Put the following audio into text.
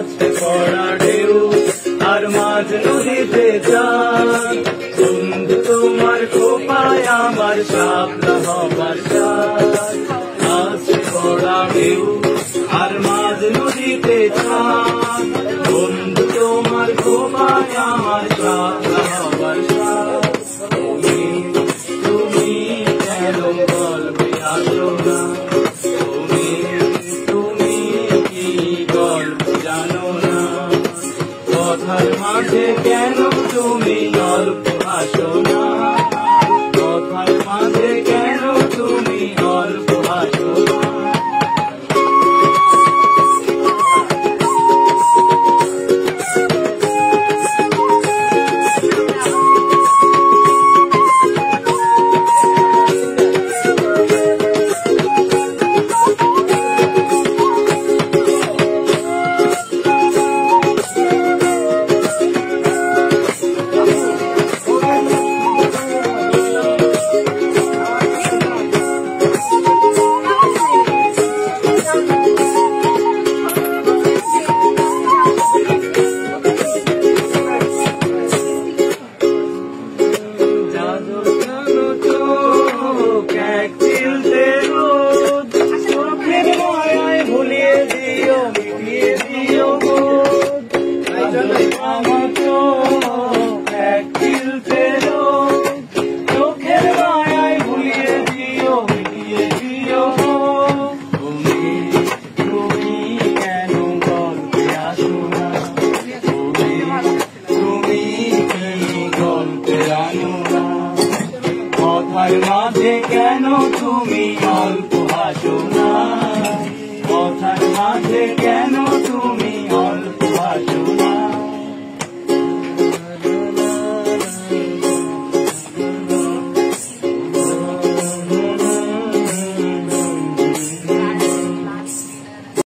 আছে পড়া ঢেউ আর মাঝ নদীতে চাঁদ, বন্ধু তোমার খোপায় আমার শাপলা হবার চাঁদ। আছে পড়া ঢেউ আর মাঝ নদীতে চাঁদ, বন্ধু তোমার খোপায় আমার শাপলা হবার চাঁদ। তুমি কেন গল্পে আসো না, তুমি কি গল্প জানো না, কথার মাঝে কেন তুমি গল্প আসো না, কথার মাঝে